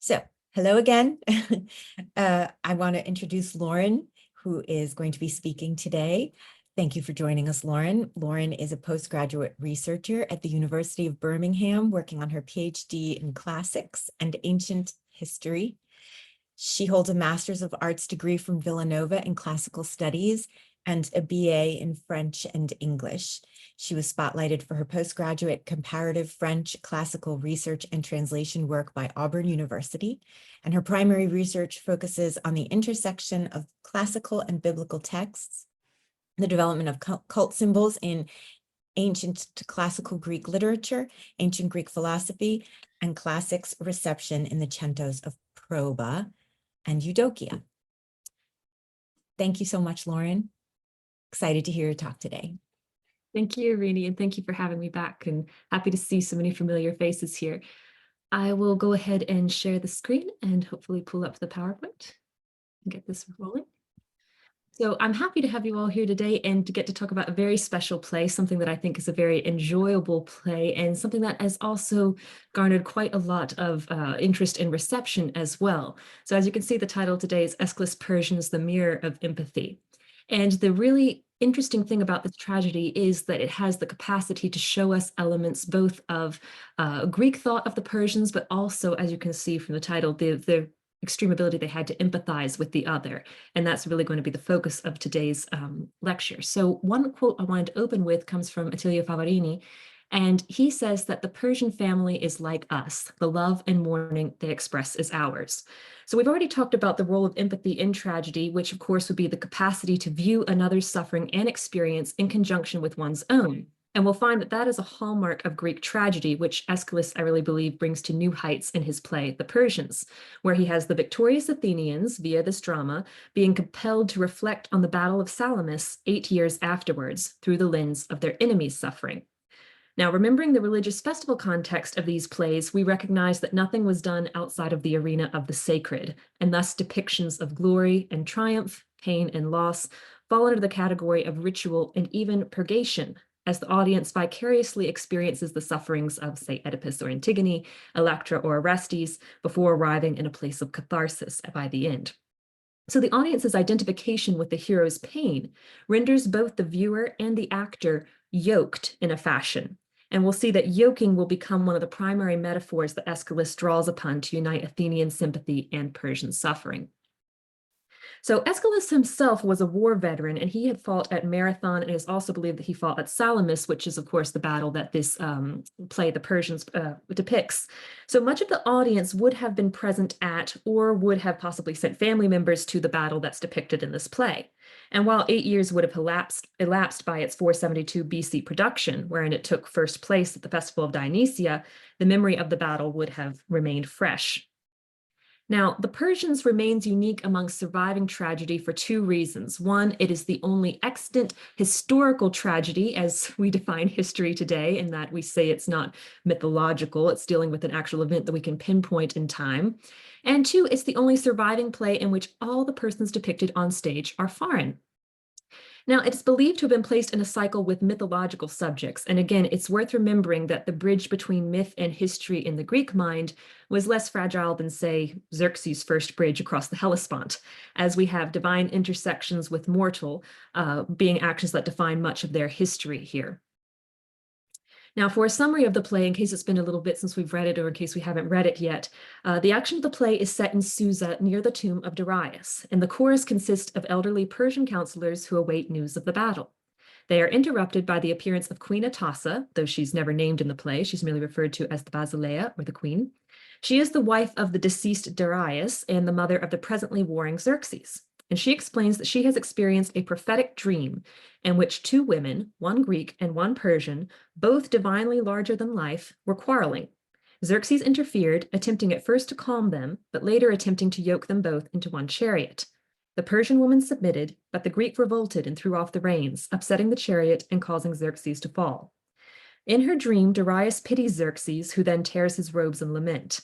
So, hello again. I want to introduce Lauren, who is going to be speaking today. Thank you for joining us, Lauren. Lauren is a postgraduate researcher at the University of Birmingham, working on her PhD in classics and ancient history. She holds a Master's of Arts degree from Villanova in classical studies and a BA in French and English. She was spotlighted for her postgraduate comparative French classical research and translation work by Auburn University, and her primary research focuses on the intersection of classical and biblical texts, the development of cult symbols in ancient to classical Greek literature, ancient Greek philosophy, and classics reception in the centos of Proba and Eudokia. Thank you so much, Lauren. Excited to hear your talk today. Thank you, Irini, and thank you for having me back, and happy to see so many familiar faces here. I will go ahead and share the screen and hopefully pull up the PowerPoint and get this rolling. So I'm happy to have you all here today and to get to talk about a very special play, something that I think is a very enjoyable play and something that has also garnered quite a lot of interest and reception as well. So as you can see, the title today is Aeschylus Persians, the Mirror of Empathy. And the really interesting thing about this tragedy is that it has the capacity to show us elements both of Greek thought of the Persians, but also, as you can see from the title, the extreme ability they had to empathize with the other. And that's really going to be the focus of today's lecture. So one quote I wanted to open with comes from Attilio Favarini, and he says that the Persian family is like us. The love and mourning they express is ours. So we've already talked about the role of empathy in tragedy, which of course would be the capacity to view another's suffering and experience in conjunction with one's own. And we'll find that that is a hallmark of Greek tragedy, which Aeschylus, I really believe, brings to new heights in his play, The Persians, where he has the victorious Athenians, via this drama, being compelled to reflect on the Battle of Salamis 8 years afterwards through the lens of their enemies' suffering. Now, remembering the religious festival context of these plays, we recognize that nothing was done outside of the arena of the sacred, and thus depictions of glory and triumph, pain and loss, fall under the category of ritual and even purgation, as the audience vicariously experiences the sufferings of, say, Oedipus or Antigone, Electra or Orestes, before arriving in a place of catharsis by the end. So the audience's identification with the hero's pain renders both the viewer and the actor yoked in a fashion. And we'll see that yoking will become one of the primary metaphors that Aeschylus draws upon to unite Athenian sympathy and Persian suffering. So Aeschylus himself was a war veteran, and he had fought at Marathon, and it is also believed that he fought at Salamis, which is, of course, the battle that this play, The Persians, depicts. So much of the audience would have been present at, or would have possibly sent family members to the battle that's depicted in this play. And while 8 years would have elapsed by its 472 BC production, wherein it took first place at the Festival of Dionysia, the memory of the battle would have remained fresh. Now, The Persians remains unique among surviving tragedy for two reasons. One, it is the only extant historical tragedy as we define history today, in that we say it's not mythological, it's dealing with an actual event that we can pinpoint in time. And two, it's the only surviving play in which all the persons depicted on stage are foreign. Now, it's believed to have been placed in a cycle with mythological subjects. And again, it's worth remembering that the bridge between myth and history in the Greek mind was less fragile than, say, Xerxes' first bridge across the Helis Spant, as we have divine intersections with mortal being actions that define much of their history here. Now, for a summary of the play, in case it's been a little bit since we've read it or in case we haven't read it yet, the action of the play is set in Susa near the tomb of Darius, and the chorus consists of elderly Persian counselors who await news of the battle. They are interrupted by the appearance of Queen Atassa, though she's never named in the play, she's merely referred to as the Basileia, or the queen. She is the wife of the deceased Darius and the mother of the presently warring Xerxes. And she explains that she has experienced a prophetic dream in which two women, one Greek and one Persian, both divinely larger than life, were quarreling. Xerxes interfered, attempting at first to calm them, but later attempting to yoke them both into one chariot. The Persian woman submitted, but the Greek revolted and threw off the reins, upsetting the chariot and causing Xerxes to fall. In her dream, Darius pities Xerxes, who then tears his robes in lament.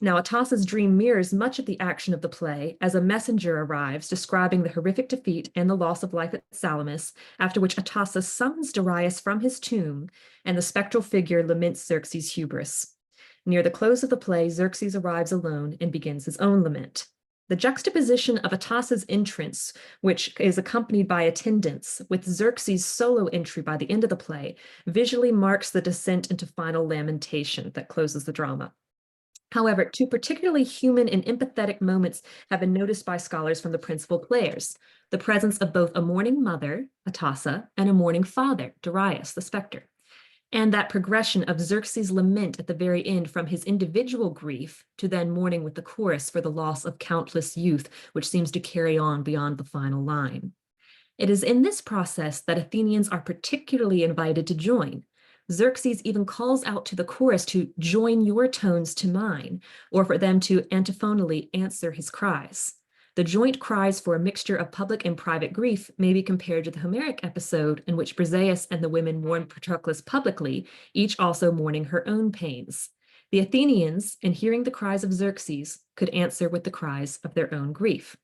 Now, Atassa's dream mirrors much of the action of the play as a messenger arrives describing the horrific defeat and the loss of life at Salamis, after which Atassa summons Darius from his tomb, and the spectral figure laments Xerxes' hubris. Near the close of the play, Xerxes arrives alone and begins his own lament. The juxtaposition of Atassa's entrance, which is accompanied by attendants, with Xerxes' solo entry by the end of the play, visually marks the descent into final lamentation that closes the drama. However, two particularly human and empathetic moments have been noticed by scholars from the principal players: the presence of both a mourning mother, Atassa, and a mourning father, Darius, the specter, and that progression of Xerxes' lament at the very end from his individual grief to then mourning with the chorus for the loss of countless youth, which seems to carry on beyond the final line. It is in this process that Athenians are particularly invited to join. Xerxes even calls out to the chorus to join your tones to mine, or for them to antiphonally answer his cries. The joint cries for a mixture of public and private grief may be compared to the Homeric episode in which Briseis and the women mourn Patroclus publicly, each also mourning her own pains. The Athenians, in hearing the cries of Xerxes, could answer with the cries of their own grief.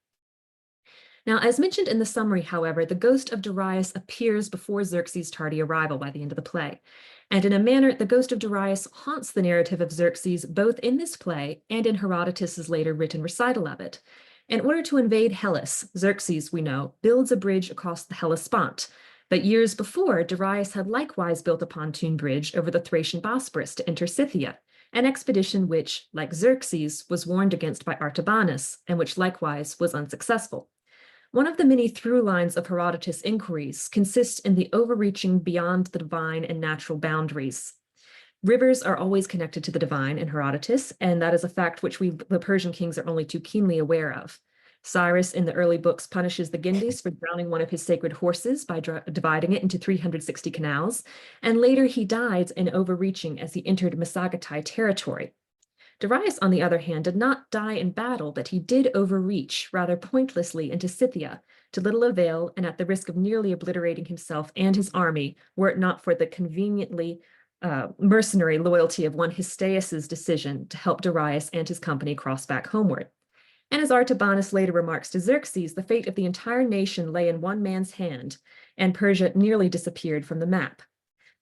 Now, as mentioned in the summary, however, the ghost of Darius appears before Xerxes' tardy arrival by the end of the play. And in a manner, the ghost of Darius haunts the narrative of Xerxes both in this play and in Herodotus's later written recital of it. In order to invade Hellas, Xerxes, we know, builds a bridge across the Helis Spant. But years before, Darius had likewise built a pontoon bridge over the Thracian Bosporus to enter Scythia, an expedition which, like Xerxes, was warned against by Artabanus, and which likewise was unsuccessful. One of the many through lines of Herodotus' inquiries consists in the overreaching beyond the divine and natural boundaries. Rivers are always connected to the divine in Herodotus, and that is a fact which the Persian kings are only too keenly aware of. Cyrus in the early books punishes the Gendis for drowning one of his sacred horses by dividing it into 360 canals, and later he dies in overreaching as he entered Masagatai territory. Darius, on the other hand, did not die in battle, but he did overreach rather pointlessly into Scythia, to little avail and at the risk of nearly obliterating himself and his army, were it not for the conveniently mercenary loyalty of one Hystas's decision to help Darius and his company cross back homeward. And as Artabanus later remarks to Xerxes, the fate of the entire nation lay in one man's hand, and Persia nearly disappeared from the map.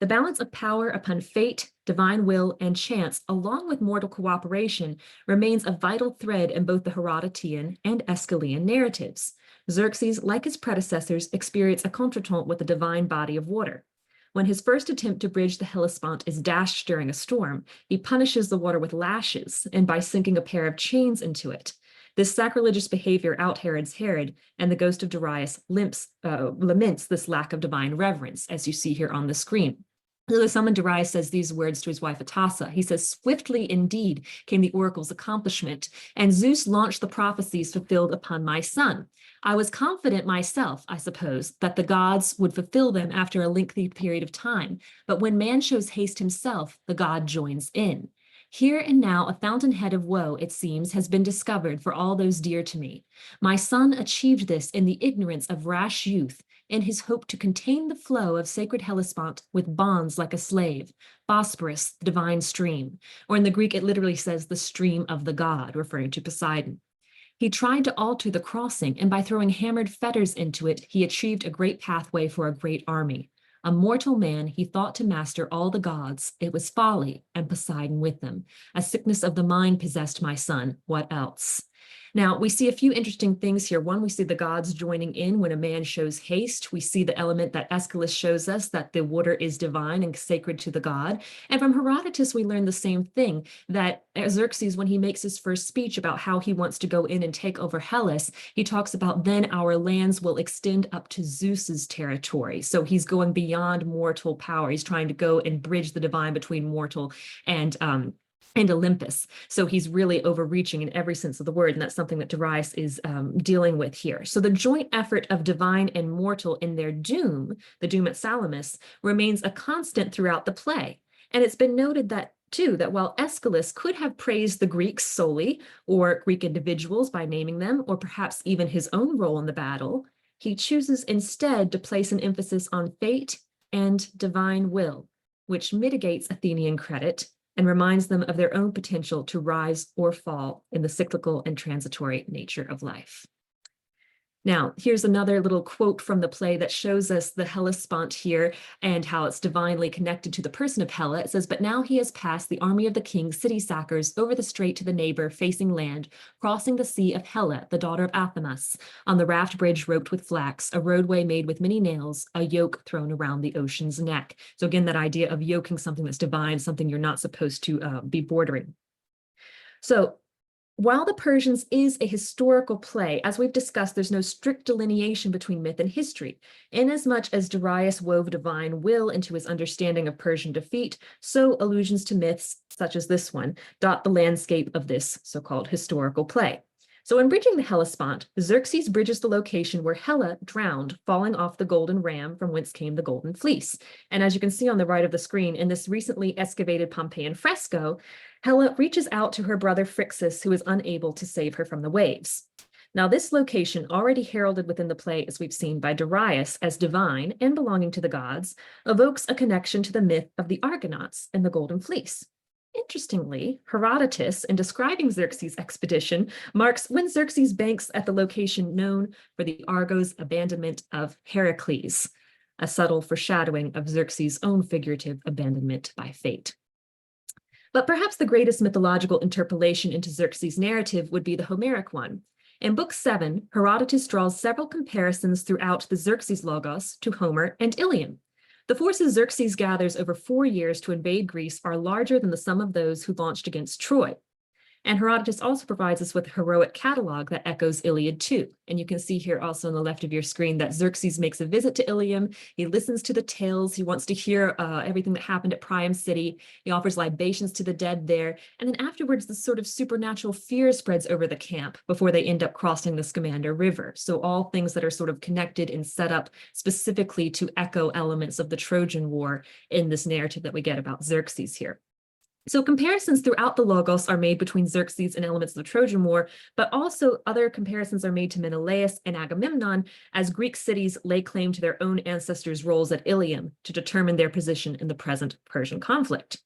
The balance of power upon fate, divine will, and chance, along with mortal cooperation, remains a vital thread in both the Herodotean and Aeschylean narratives. Xerxes, like his predecessors, experienced a contretemps with the divine body of water. When his first attempt to bridge the Hellespont is dashed during a storm, he punishes the water with lashes and by sinking a pair of chains into it. This sacrilegious behavior out-Herods Herod, and the ghost of Darius laments this lack of divine reverence, as you see here on the screen. So the summoned Darius says these words to his wife Atassa. He says, "Swiftly indeed came the oracle's accomplishment, and Zeus launched the prophecies fulfilled upon my son. I was confident myself, I suppose, that the gods would fulfill them after a lengthy period of time, but when man shows haste himself, the god joins in. Here and now a fountainhead of woe, it seems, has been discovered for all those dear to me. My son achieved this in the ignorance of rash youth, in his hope to contain the flow of sacred Hellespont with bonds like a slave, Bosporus, the divine stream, or in the Greek it literally says the stream of the god, referring to Poseidon. He tried to alter the crossing, and by throwing hammered fetters into it, he achieved a great pathway for a great army. A mortal man, he thought to master all the gods. It was folly, and Poseidon with them. A sickness of the mind possessed my son. What else?" Now, we see a few interesting things here. One, we see the gods joining in when a man shows haste. We see the element that Aeschylus shows us, that the water is divine and sacred to the god. And from Herodotus, we learn the same thing, that Xerxes, when he makes his first speech about how he wants to go in and take over Hellas, he talks about then our lands will extend up to Zeus's territory. So he's going beyond mortal power. He's trying to go and bridge the divine between mortal and Olympus. So he's really overreaching in every sense of the word, and that's something that Darius is dealing with here. So the joint effort of divine and mortal in their doom, the doom at Salamis, remains a constant throughout the play. And it's been noted that too, that while Aeschylus could have praised the Greeks solely, or Greek individuals by naming them, or perhaps even his own role in the battle, he chooses instead to place an emphasis on fate and divine will, which mitigates Athenian credit and reminds them of their own potential to rise or fall in the cyclical and transitory nature of life. Now, here's another little quote from the play that shows us the Helis Spant here and how it's divinely connected to the person of Hela. It says, "But now he has passed the army of the king's city sackers over the strait to the neighbor facing land, crossing the sea of Hela, the daughter of Athens, on the raft bridge roped with flax, a roadway made with many nails, a yoke thrown around the ocean's neck." So again, that idea of yoking something that's divine, something you're not supposed to be bordering. So while the Persians is a historical play, as we've discussed, there's no strict delineation between myth and history. Inasmuch as Darius wove divine will into his understanding of Persian defeat, so allusions to myths, such as this one, dot the landscape of this so-called historical play. So in bridging the Hellespont, Xerxes bridges the location where Hela drowned, falling off the golden ram from whence came the golden fleece. And as you can see on the right of the screen, in this recently excavated Pompeian fresco, Hela reaches out to her brother Phrixus, who is unable to save her from the waves. Now, this location, already heralded within the play, as we've seen by Darius, as divine and belonging to the gods, evokes a connection to the myth of the Argonauts and the Golden Fleece. Interestingly, Herodotus, in describing Xerxes' expedition, marks when Xerxes banks at the location known for the Argos' abandonment of Heracles, a subtle foreshadowing of Xerxes' own figurative abandonment by fate. But perhaps the greatest mythological interpolation into Xerxes' narrative would be the Homeric one. In Book 7, Herodotus draws several comparisons throughout the Xerxes Logos to Homer and Ilium. The forces Xerxes gathers over 4 years to invade Greece are larger than the sum of those who launched against Troy. And Herodotus also provides us with a heroic catalog that echoes Iliad 2. And you can see here also on the left of your screen that Xerxes makes a visit to Ilium. He listens to the tales. He wants to hear everything that happened at Priam City. He offers libations to the dead there. And then afterwards, this sort of supernatural fear spreads over the camp before they end up crossing the Scamander River. So all things that are sort of connected and set up specifically to echo elements of the Trojan War in this narrative that we get about Xerxes here. So comparisons throughout the Logos are made between Xerxes and elements of the Trojan War, but also other comparisons are made to Menelaus and Agamemnon as Greek cities lay claim to their own ancestors' roles at Ilium to determine their position in the present Persian conflict.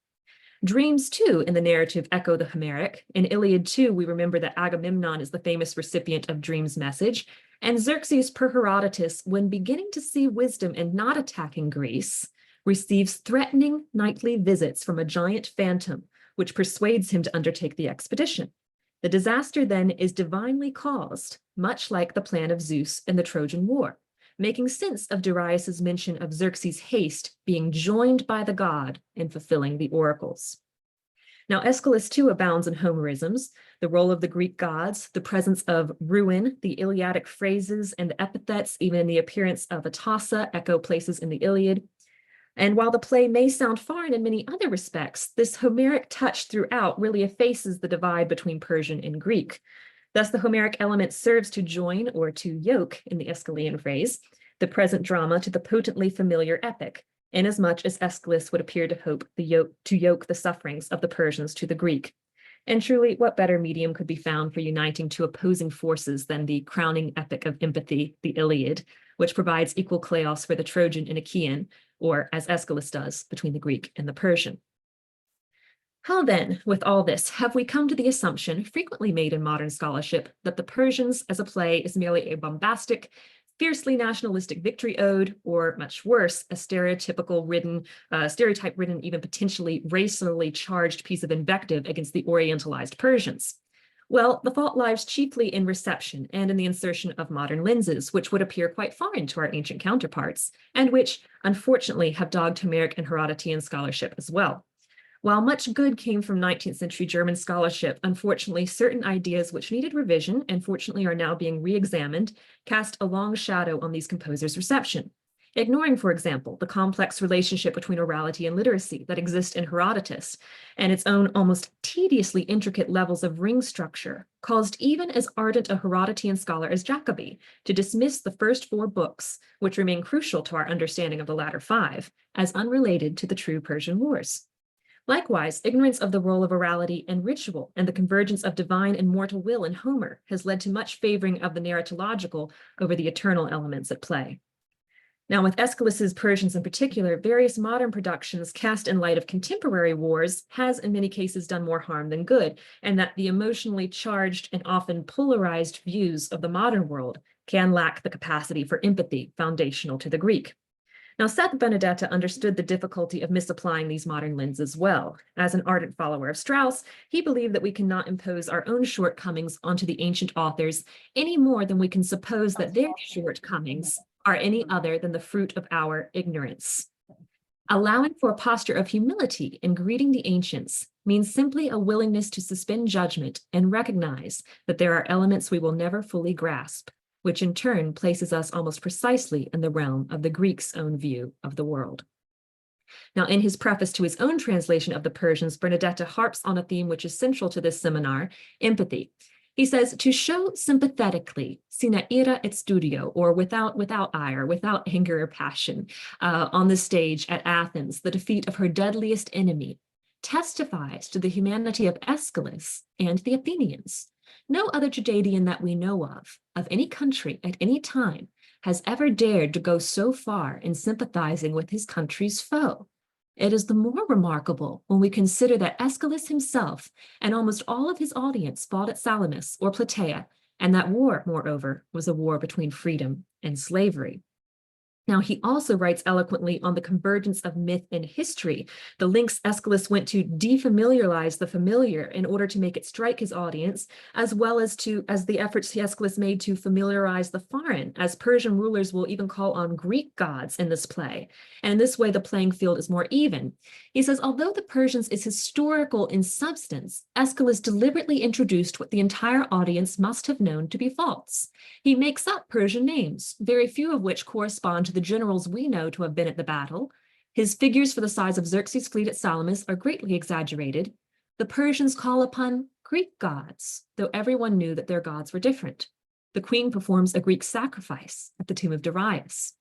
Dreams, too, in the narrative echo the Homeric. In Iliad 2, we remember that Agamemnon is the famous recipient of Dream's message, and Xerxes, per Herodotus, when beginning to see wisdom and not attacking Greece, receives threatening nightly visits from a giant phantom, which persuades him to undertake the expedition. The disaster then is divinely caused, much like the plan of Zeus in the Trojan War, making sense of Darius's mention of Xerxes' haste being joined by the god in fulfilling the oracles. Now, Aeschylus too abounds in Homerisms, the role of the Greek gods, the presence of ruin, the Iliadic phrases and epithets, even in the appearance of Atassa, echo places in the Iliad. And while the play may sound foreign in many other respects, this Homeric touch throughout really effaces the divide between Persian and Greek. Thus, the Homeric element serves to join or to yoke, in the Aeschylean phrase, the present drama to the potently familiar epic, inasmuch as Aeschylus would appear to hope to yoke the sufferings of the Persians to the Greek. And truly, what better medium could be found for uniting two opposing forces than the crowning epic of empathy, the Iliad, which provides equal kleos for the Trojan and Achaean, or as Aeschylus does, between the Greek and the Persian. How then, with all this, have we come to the assumption, frequently made in modern scholarship, that the Persians as a play is merely a bombastic, fiercely nationalistic victory ode, or much worse, a stereotype-ridden, even potentially racially charged piece of invective against the Orientalized Persians? Well, the fault lies chiefly in reception and in the insertion of modern lenses, which would appear quite foreign to our ancient counterparts, and which, unfortunately, have dogged Homeric and Herodotean scholarship as well. While much good came from 19th century German scholarship, unfortunately, certain ideas which needed revision and fortunately are now being re-examined cast a long shadow on these composers' reception. Ignoring, for example, the complex relationship between orality and literacy that exists in Herodotus, and its own almost tediously intricate levels of ring structure, caused even as ardent a Herodotean scholar as Jacobi to dismiss the first 4 books, which remain crucial to our understanding of the latter 5, as unrelated to the true Persian wars. Likewise, ignorance of the role of orality and ritual and the convergence of divine and mortal will in Homer has led to much favoring of the narratological over the eternal elements at play. Now, with Aeschylus's Persians in particular, various modern productions cast in light of contemporary wars has in many cases done more harm than good, and that the emotionally charged and often polarized views of the modern world can lack the capacity for empathy foundational to the Greek. Now, Seth Benedetta understood the difficulty of misapplying these modern lenses well. As an ardent follower of Strauss, he believed that we cannot impose our own shortcomings onto the ancient authors any more than we can suppose that their shortcomings are any other than the fruit of our ignorance. Allowing for a posture of humility in greeting the ancients means simply a willingness to suspend judgment and recognize that there are elements we will never fully grasp, which in turn places us almost precisely in the realm of the Greeks' own view of the world. Now, in his preface to his own translation of the Persians, Benedetta harps on a theme which is central to this seminar, empathy. He says, to show sympathetically, sine ira et studio, or without ire, without anger or passion, on the stage at Athens, the defeat of her deadliest enemy, testifies to the humanity of Aeschylus and the Athenians. No other tragedian that we know of any country at any time, has ever dared to go so far in sympathizing with his country's foe. It is the more remarkable when we consider that Aeschylus himself and almost all of his audience fought at Salamis or Plataea, and that war, moreover, was a war between freedom and slavery. Now, he also writes eloquently on the convergence of myth and history, the links Aeschylus went to defamiliarize the familiar in order to make it strike his audience, as well as the efforts Aeschylus made to familiarize the foreign, as Persian rulers will even call on Greek gods in this play. And in this way, the playing field is more even. He says, although the Persians is historical in substance, Aeschylus deliberately introduced what the entire audience must have known to be false. He makes up Persian names, very few of which correspond to the generals we know to have been at the battle. His figures for the size of Xerxes' fleet at Salamis are greatly exaggerated. The Persians call upon Greek gods, though everyone knew that their gods were different. The queen performs a Greek sacrifice at the tomb of Darius.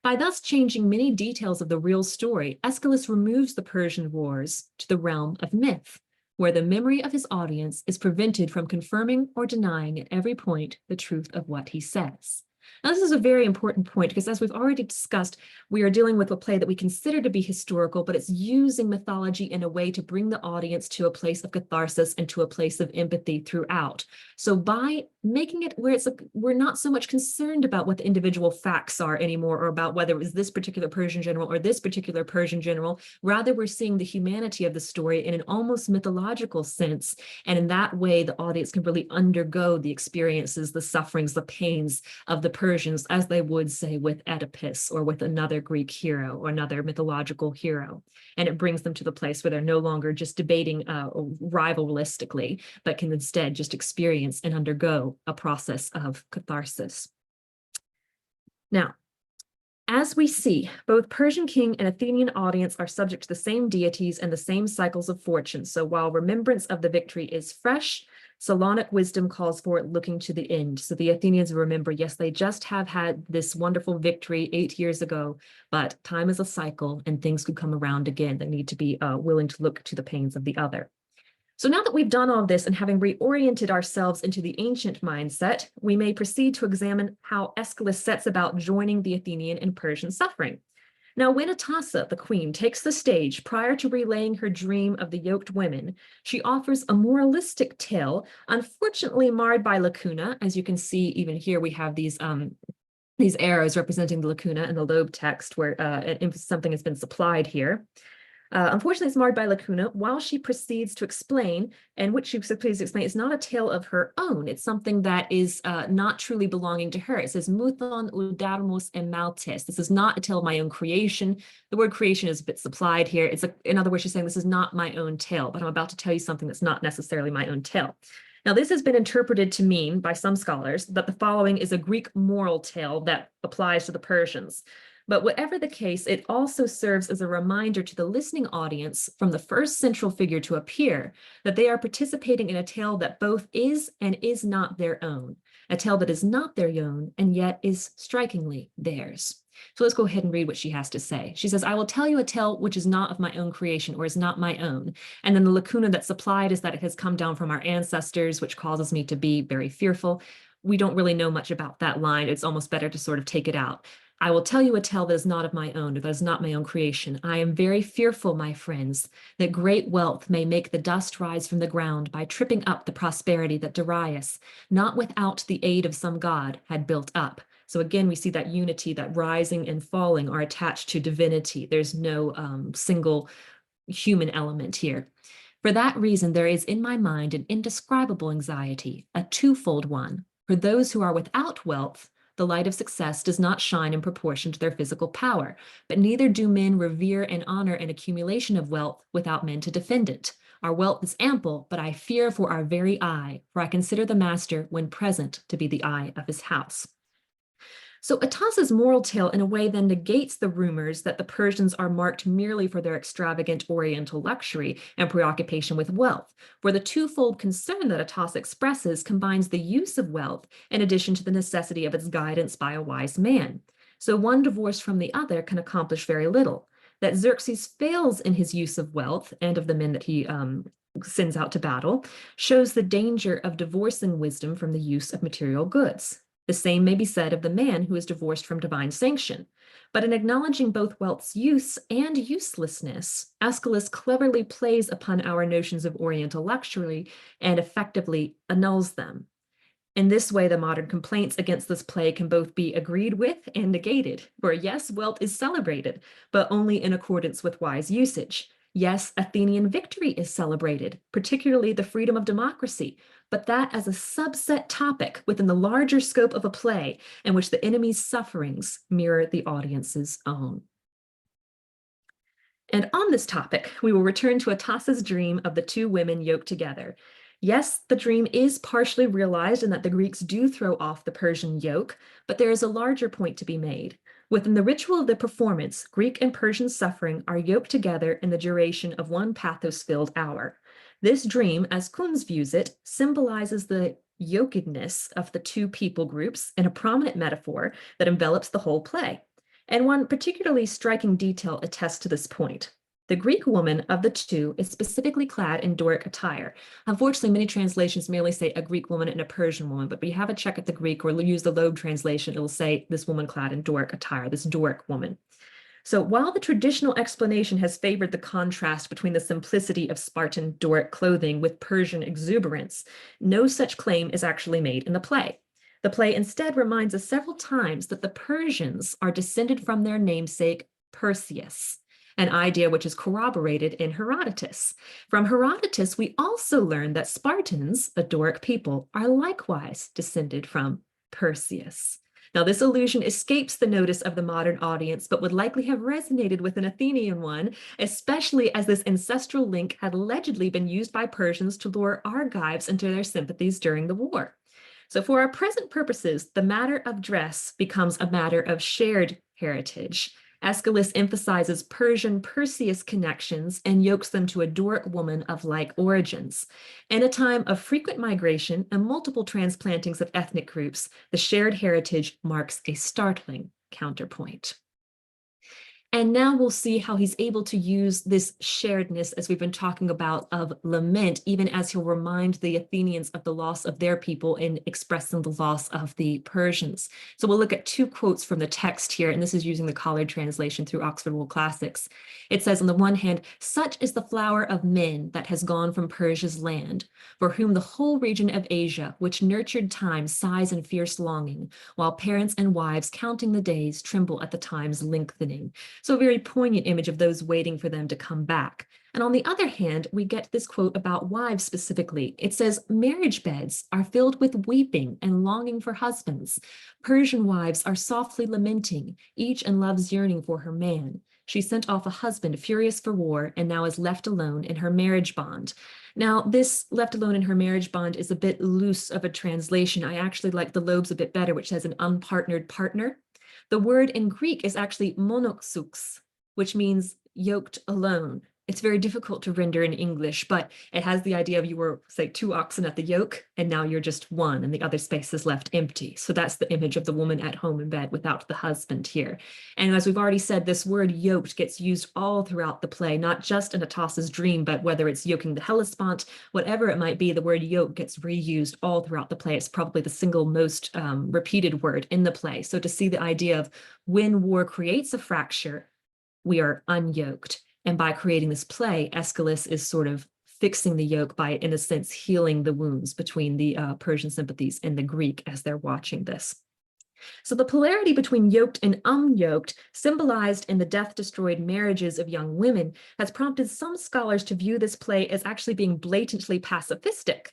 By thus changing many details of the real story, Aeschylus removes the Persian wars to the realm of myth, where the memory of his audience is prevented from confirming or denying at every point the truth of what he says. Now, this is a very important point because, as we've already discussed, we are dealing with a play that we consider to be historical, but it's using mythology in a way to bring the audience to a place of catharsis and to a place of empathy throughout. So by making it where we're not so much concerned about what the individual facts are anymore, or about whether it was this particular Persian general or this particular Persian general, rather we're seeing the humanity of the story in an almost mythological sense. And in that way, the audience can really undergo the experiences, the sufferings, the pains of the Persians, as they would say with Oedipus or with another Greek hero or another mythological hero. And it brings them to the place where they're no longer just debating rivalistically, but can instead just experience and undergo a process of catharsis. Now, as we see, both Persian king and Athenian audience are subject to the same deities and the same cycles of fortune. So while remembrance of the victory is fresh, Solonic wisdom calls for it looking to the end. So the Athenians remember, yes, they just have had this wonderful victory 8 years ago, but time is a cycle and things could come around again. They need to be willing to look to the pains of the other. So now that we've done all this and having reoriented ourselves into the ancient mindset, we may proceed to examine how Aeschylus sets about joining the Athenian and Persian suffering. Now, when Atassa, the queen, takes the stage prior to relaying her dream of the yoked women, she offers a moralistic tale, unfortunately marred by lacuna. As you can see, even here we have these arrows representing the lacuna in the lobe text where something has been supplied here. Unfortunately, it's marred by lacuna while she proceeds to explain, and which she proceeds to explain is not a tale of her own. It's something that is not truly belonging to her. It says, Muthon udarmus emaltes. This is not a tale of my own creation. The word creation is a bit supplied here. In other words, she's saying this is not my own tale, but I'm about to tell you something that's not necessarily my own tale. Now, this has been interpreted to mean by some scholars that the following is a Greek moral tale that applies to the Persians. But whatever the case, it also serves as a reminder to the listening audience from the first central figure to appear that they are participating in a tale that both is and is not their own, a tale that is not their own and yet is strikingly theirs. So let's go ahead and read what she has to say. She says, I will tell you a tale which is not of my own creation or is not my own. And then the lacuna that's supplied is that it has come down from our ancestors, which causes me to be very fearful. We don't really know much about that line. It's almost better to sort of take it out. I will tell you a tale that is not of my own, or that is not my own creation. I am very fearful, my friends, that great wealth may make the dust rise from the ground by tripping up the prosperity that Darius, not without the aid of some god, had built up. So again, we see that unity, that rising and falling are attached to divinity. There's no single human element here. For that reason, there is in my mind an indescribable anxiety, a twofold one. For those who are without wealth, the light of success does not shine in proportion to their physical power, but neither do men revere and honor an accumulation of wealth without men to defend it. Our wealth is ample, but I fear for our very eye, for I consider the master when present to be the eye of his house. So Atas's moral tale in a way then negates the rumors that the Persians are marked merely for their extravagant oriental luxury and preoccupation with wealth, for the twofold concern that Atas expresses combines the use of wealth in addition to the necessity of its guidance by a wise man. So one divorced from the other can accomplish very little. That Xerxes fails in his use of wealth and of the men that he sends out to battle shows the danger of divorcing wisdom from the use of material goods. The same may be said of the man who is divorced from divine sanction. But in acknowledging both wealth's use and uselessness, Aeschylus cleverly plays upon our notions of oriental luxury and effectively annuls them. In this way, the modern complaints against this play can both be agreed with and negated. For yes, wealth is celebrated, but only in accordance with wise usage. Yes, Athenian victory is celebrated, particularly the freedom of democracy, but that as a subset topic within the larger scope of a play in which the enemy's sufferings mirror the audience's own. And on this topic, we will return to Atas's dream of the two women yoked together. Yes, the dream is partially realized in that the Greeks do throw off the Persian yoke, but there is a larger point to be made. Within the ritual of the performance, Greek and Persian suffering are yoked together in the duration of one pathos-filled hour. This dream, as Kunz views it, symbolizes the yokedness of the two people groups in a prominent metaphor that envelops the whole play. And one particularly striking detail attests to this point. The Greek woman of the two is specifically clad in Doric attire. Unfortunately, many translations merely say a Greek woman and a Persian woman, but we have a check at the Greek or use the Loeb translation, it will say this woman clad in Doric attire, this Doric woman. So while the traditional explanation has favored the contrast between the simplicity of Spartan Doric clothing with Persian exuberance, no such claim is actually made in the play. The play instead reminds us several times that the Persians are descended from their namesake Perseus, an idea which is corroborated in Herodotus. From Herodotus, we also learn that Spartans, a Doric people, are likewise descended from Perseus. Now, this allusion escapes the notice of the modern audience, but would likely have resonated with an Athenian one, especially as this ancestral link had allegedly been used by Persians to lure Argives into their sympathies during the war. So for our present purposes, the matter of dress becomes a matter of shared heritage. Aeschylus emphasizes Persian Perseus connections and yokes them to a Doric woman of like origins. In a time of frequent migration and multiple transplantings of ethnic groups, the shared heritage marks a startling counterpoint. And now we'll see how he's able to use this sharedness, as we've been talking about, of lament, even as he'll remind the Athenians of the loss of their people in expressing the loss of the Persians. So we'll look at two quotes from the text here, and this is using the Collard translation through Oxford World Classics. It says, on the one hand, such is the flower of men that has gone from Persia's land, for whom the whole region of Asia, which nurtured time, sighs in fierce longing, while parents and wives counting the days tremble at the time's lengthening. So a very poignant image of those waiting for them to come back. And on the other hand, we get this quote about wives specifically. It says, marriage beds are filled with weeping and longing for husbands. Persian wives are softly lamenting, each in love's yearning for her man. She sent off a husband furious for war and now is left alone in her marriage bond. Now, this left alone in her marriage bond is a bit loose of a translation. I actually like the Loeb's a bit better, which says an unpartnered partner. The word in Greek is actually monoxous, which means yoked alone. It's very difficult to render in English, but it has the idea of you were, say, 2 oxen at the yoke, and now you're just one, and the other space is left empty. So that's the image of the woman at home in bed without the husband here. And as we've already said, this word yoked gets used all throughout the play, not just in Atassa's dream, but whether it's yoking the Helis Spant, whatever it might be, the word yoke gets reused all throughout the play. It's probably the single most repeated word in the play. So to see the idea of when war creates a fracture, we are unyoked. And by creating this play, Aeschylus is sort of fixing the yoke by, in a sense, healing the wounds between the Persian sympathies and the Greek as they're watching this. So the polarity between yoked and unyoked, symbolized in the death-destroyed marriages of young women, has prompted some scholars to view this play as actually being blatantly pacifistic.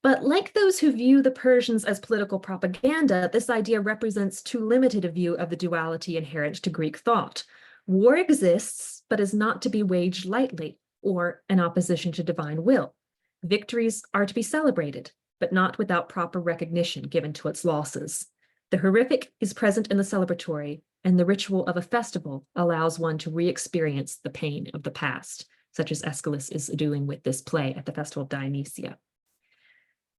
But like those who view the Persians as political propaganda, this idea represents too limited a view of the duality inherent to Greek thought. War exists, but is not to be waged lightly or in opposition to divine will. Victories are to be celebrated, but not without proper recognition given to its losses. The horrific is present in the celebratory, and the ritual of a festival allows one to re-experience the pain of the past, such as Aeschylus is doing with this play at the Festival of Dionysia.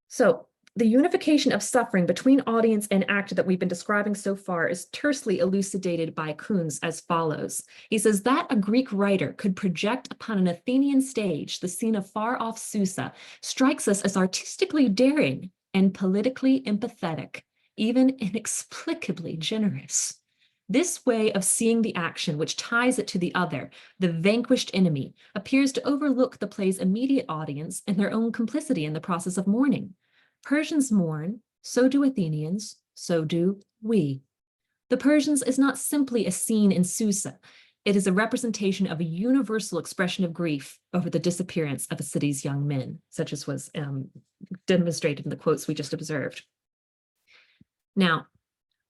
So, the unification of suffering between audience and actor that we've been describing so far is tersely elucidated by Kunz as follows. He says that a Greek writer could project upon an Athenian stage the scene of far-off Susa strikes us as artistically daring and politically empathetic, even inexplicably generous. This way of seeing the action, which ties it to the other, the vanquished enemy, appears to overlook the play's immediate audience and their own complicity in the process of mourning. Persians mourn, so do Athenians, so do we. The Persians is not simply a scene in Susa. It is a representation of a universal expression of grief over the disappearance of a city's young men, such as was demonstrated in the quotes we just observed. Now,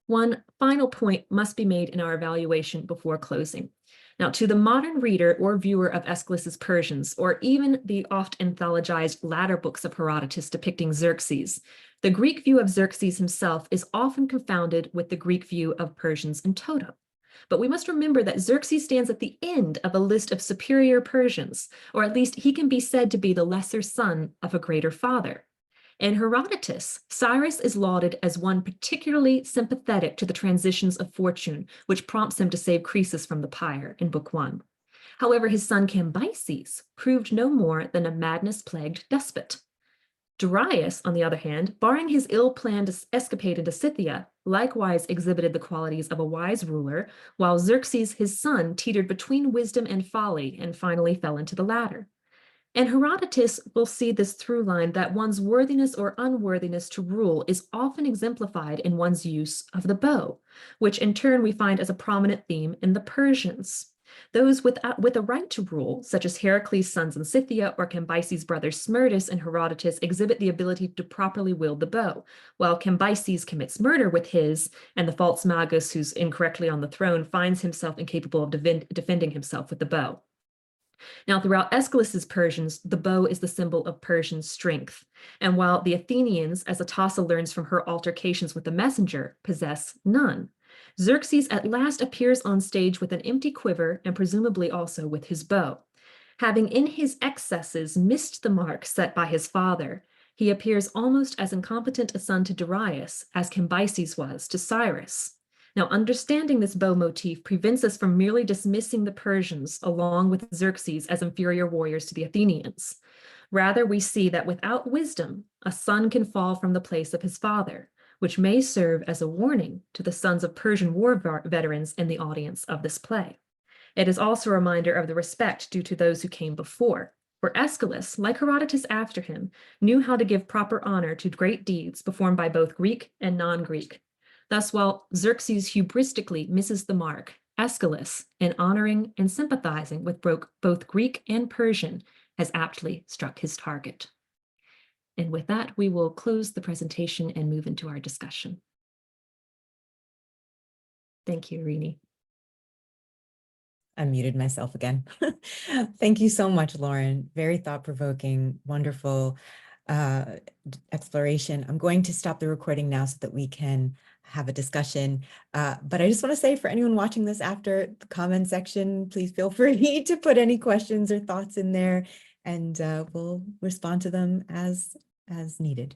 one final point must be made in our evaluation before closing. Now, to the modern reader or viewer of Aeschylus's Persians, or even the oft-anthologized latter books of Herodotus depicting Xerxes, the Greek view of Xerxes himself is often confounded with the Greek view of Persians in toto. But we must remember that Xerxes stands at the end of a list of superior Persians, or at least he can be said to be the lesser son of a greater father. In Herodotus, Cyrus is lauded as one particularly sympathetic to the transitions of fortune, which prompts him to save Croesus from the pyre in Book 1. However, his son Cambyses proved no more than a madness-plagued despot. Darius, on the other hand, barring his ill-planned escapade into Scythia, likewise exhibited the qualities of a wise ruler, while Xerxes, his son, teetered between wisdom and folly and finally fell into the latter. And Herodotus will see this through line that one's worthiness or unworthiness to rule is often exemplified in one's use of the bow, which in turn we find as a prominent theme in the Persians. Those with a right to rule, such as Heracles' sons in Scythia or Cambyses' brother Smerdis and Herodotus, exhibit the ability to properly wield the bow, while Cambyses commits murder with his, and the false Magus, who's incorrectly on the throne, finds himself incapable of defending himself with the bow. Now, throughout Aeschylus's Persians, the bow is the symbol of Persian strength. And while the Athenians, as Atassa learns from her altercations with the messenger, possess none, Xerxes at last appears on stage with an empty quiver and presumably also with his bow. Having in his excesses missed the mark set by his father, he appears almost as incompetent a son to Darius as Cambyses was to Cyrus. Now, understanding this bow motif prevents us from merely dismissing the Persians along with Xerxes as inferior warriors to the Athenians. Rather, we see that without wisdom, a son can fall from the place of his father, which may serve as a warning to the sons of Persian war veterans in the audience of this play. It is also a reminder of the respect due to those who came before, for Aeschylus, like Herodotus after him, knew how to give proper honor to great deeds performed by both Greek and non-Greek. Thus, while Xerxes hubristically misses the mark, Aeschylus, in honoring and sympathizing with both Greek and Persian, has aptly struck his target. And with that, we will close the presentation and move into our discussion. Thank you, Rini. Unmuted myself again. Thank you so much, Lauren. Very thought-provoking, wonderful exploration. I'm going to stop the recording now so that we can have a discussion. But I just want to say, for anyone watching this after the comment section, please feel free to put any questions or thoughts in there, and we'll respond to them as needed.